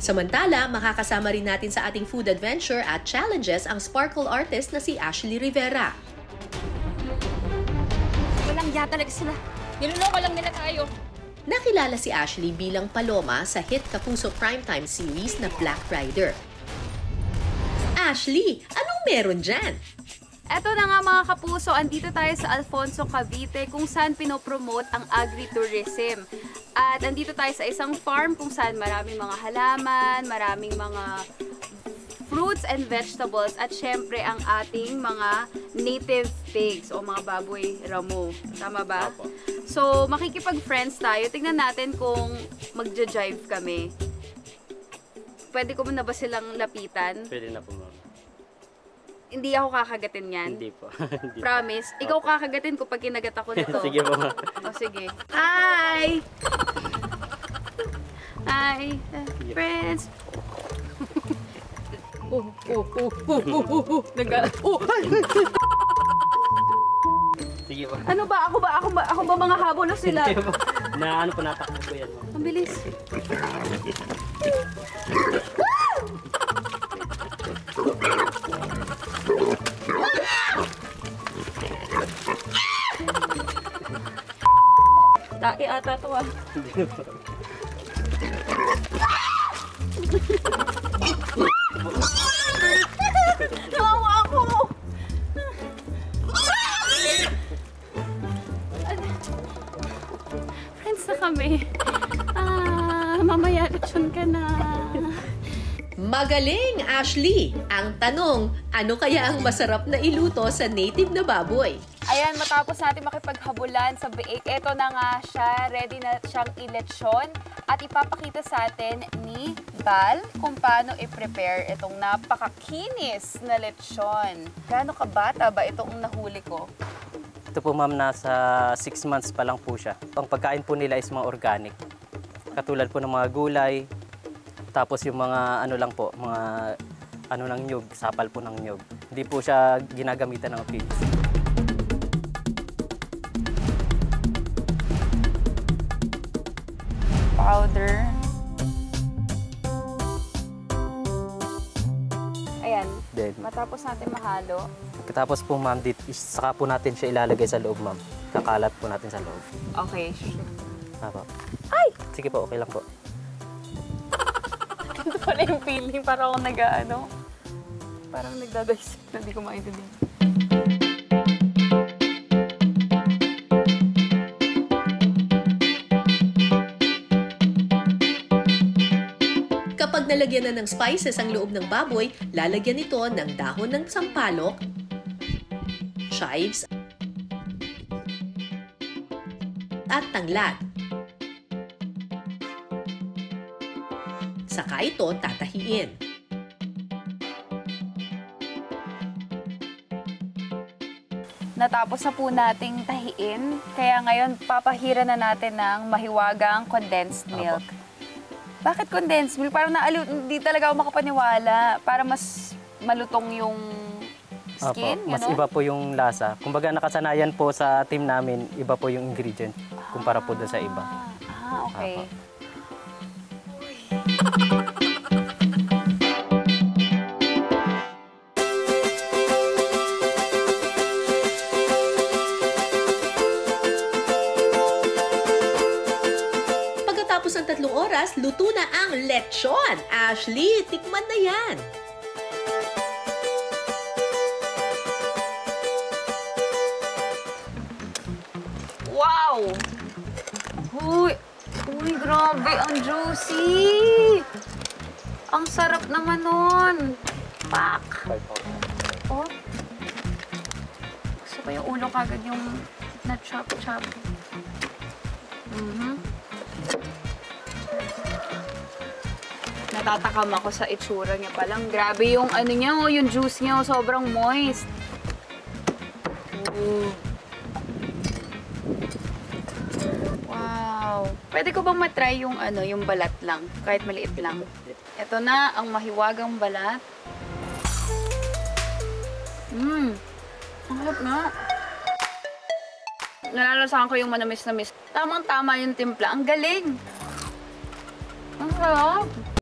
Samantala, makakasama rin natin sa ating food adventure at challenges ang sparkle artist na si Ashley Rivera. Walang ya talaga sila. Niloloko lang nila tayo. Nakilala si Ashley bilang Paloma sa hit Kapuso Primetime series na Black Rider. Ashley, anong meron dyan? Eto na nga mga kapuso, andito tayo sa Alfonso, Cavite kung saan pinopromote ang agritourism. At andito tayo sa isang farm kung saan maraming mga halaman, maraming mga fruits and vegetables at syempre ang ating mga native pigs o mga baboy ramo. Tama ba? Opo. So makikipag-friends tayo. Tingnan natin kung magja-jive kami. Pwede ko na ba silang lapitan? Pwede na po, ma'am. Hindi ako kakagatin yan. Hindi po. Hindi Promise. Ikaw kakagatin ko pag kinagat ako nito. Sige po, ma'am. O sige. Hi! Hi! Friends! Sige po. Ano ba? Ako ba mga habol na sila? Sige po. Na ano po, natakbo po yan, ma'am. Ang bilis. Taki ata to ah. Nawawa ako! Friends na kami. Mamaya lechon ka na. Magaling, Ashley! Ang tanong, ano kaya ang masarap na iluto sa native na baboy? Ayan, matapos natin makipaghabulan sa biik, eto na nga siya, ready na siyang ilechon at ipapakita sa atin ni Val kung paano i-prepare itong napakakinis na lechon. Gaano kabata ba itong nahuli ko? Ito po, ma'am, nasa 6 months pa lang po siya. Ang pagkain po nila is mga organic. Katulad po ng mga gulay, tapos yung mga ano lang po, mga ano ng nyug, sapal po ng nyug. Hindi po siya ginagamitan ng pigs. Powder. Ayan, Then, matapos natin mahalo. tapos po, ma'am, saka po natin siya ilalagay sa loob, ma'am. Kakalat po natin sa loob. Okay. Apo. Ay! Sige po, okay lang po. Ito pala yung feeling, parang ako nag-ano. Parang nagdadaysip na hindi ko maintindihan. Kapag nalagyan na ng spices ang loob ng baboy, lalagyan ito ng dahon ng sampalok, chives, at tanglad. Saka ito tatahiin. Natapos na po nating tahiin, kaya ngayon papahira na natin ng mahiwagang condensed milk. Bakit condensed milk? Parang hindi talaga ako makapaniwala. Para mas malutong yung skin, Mas iba po yung lasa. Kumbaga nakasanayan po sa team namin, iba po yung ingredient kumpara po doon sa iba. Okay. Pagkatapos ng 3 oras, luto na ang lechon. Ashley, tikman na yan. Wow! Uy, grabe, ang juicy! Ang sarap naman nun. Pak! Oh. Gusto ko yung ulo kagad yung na-chop-chop. Natatakam ako sa itsura niya palang. Grabe yung ano niya, oh, yung juice niya, oh, sobrang moist. Wow. Pwede ko bang matry yung ano, yung balat lang, kahit maliit lang. Ito na ang mahiwagang balat. Ang harap na. Nalalasahan ko yung manamis-namis. Tamang-tama yung timpla. Ang galing. Ang sarap.